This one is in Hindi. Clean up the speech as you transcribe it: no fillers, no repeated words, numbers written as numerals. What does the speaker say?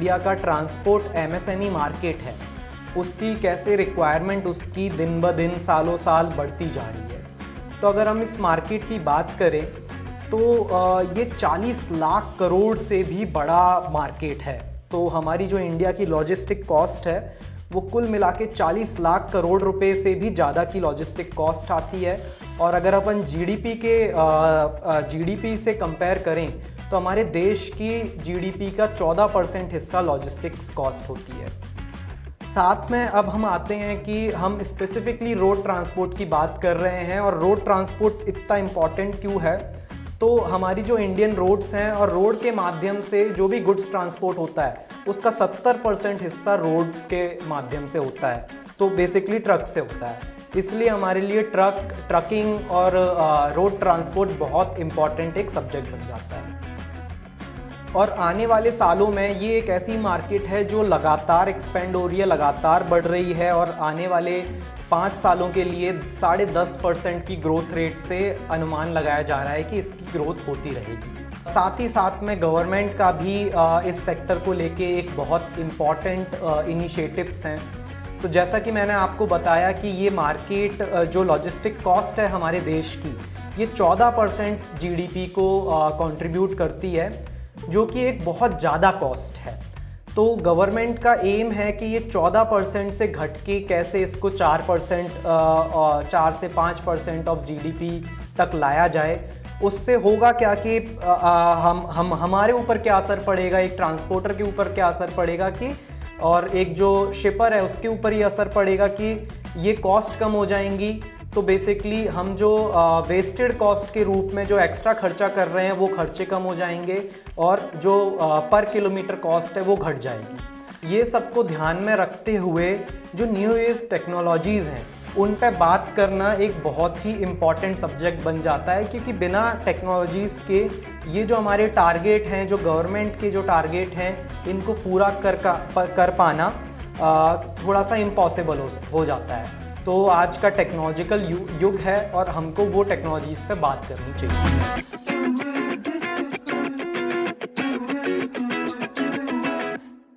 इंडिया का ट्रांसपोर्ट एमएसएमई मार्केट है उसकी कैसे रिक्वायरमेंट उसकी दिन ब दिन सालों साल बढ़ती जा रही है। तो अगर हम इस मार्केट की बात करें तो ये 40 लाख करोड़ से भी बड़ा मार्केट है। तो हमारी जो इंडिया की लॉजिस्टिक कॉस्ट है वो कुल मिला के 40 लाख करोड़ रुपए से भी ज़्यादा की लॉजिस्टिक कॉस्ट आती है। और अगर अपन जीडीपी से कंपेयर करें तो हमारे देश की जीडीपी का 14% हिस्सा लॉजिस्टिक्स कॉस्ट होती है। साथ में अब हम आते हैं कि हम स्पेसिफिकली रोड ट्रांसपोर्ट की बात कर रहे हैं और रोड ट्रांसपोर्ट इतना इम्पॉर्टेंट क्यों है। तो हमारी जो इंडियन रोड्स हैं और रोड के माध्यम से जो भी गुड्स ट्रांसपोर्ट होता है उसका 70% हिस्सा रोड्स के माध्यम से होता है, तो बेसिकली ट्रक से होता है। इसलिए हमारे लिए ट्रकिंग और रोड ट्रांसपोर्ट बहुत इम्पॉर्टेंट एक सब्जेक्ट बन जाता है। और आने वाले सालों में ये एक ऐसी मार्केट है जो लगातार एक्सपेंड हो रही है, लगातार बढ़ रही है और आने वाले 5 सालों के लिए 10.5% की ग्रोथ रेट से अनुमान लगाया जा रहा है कि इसकी ग्रोथ होती रहेगी। साथ ही साथ में गवर्नमेंट का भी इस सेक्टर को लेके एक बहुत इम्पॉर्टेंट इनिशिएटिव्स हैं। तो जैसा कि मैंने आपको बताया कि ये मार्केट जो लॉजिस्टिक कॉस्ट है हमारे देश की, ये 14% जीडीपी को कंट्रीब्यूट करती है, जो कि एक बहुत ज़्यादा कॉस्ट है। तो गवर्नमेंट का एम है कि ये 14% से घट के कैसे इसको 4 से 5% ऑफ जीडीपी तक लाया जाए। उससे होगा क्या कि हम हमारे ऊपर क्या असर पड़ेगा, एक ट्रांसपोर्टर के ऊपर क्या असर पड़ेगा कि, और एक जो शिपर है उसके ऊपर ये असर पड़ेगा कि ये कॉस्ट कम हो जाएंगी। तो बेसिकली हम जो वेस्टेड कॉस्ट के रूप में जो एक्स्ट्रा खर्चा कर रहे हैं वो खर्चे कम हो जाएंगे और जो पर किलोमीटर कॉस्ट है वो घट जाएगी। ये सबको ध्यान में रखते हुए जो न्यू एज टेक्नोलॉजीज़ हैं उन पे बात करना एक बहुत ही इम्पॉर्टेंट सब्जेक्ट बन जाता है, क्योंकि बिना टेक्नोलॉजीज़ के ये जो हमारे टारगेट हैं, जो गवर्नमेंट के जो टारगेट हैं, इनको पूरा कर पाना थोड़ा सा इम्पॉसिबल हो जाता है। तो आज का टेक्नोलॉजिकल युग है और हमको वो टेक्नोलॉजीज़ पे बात करनी चाहिए।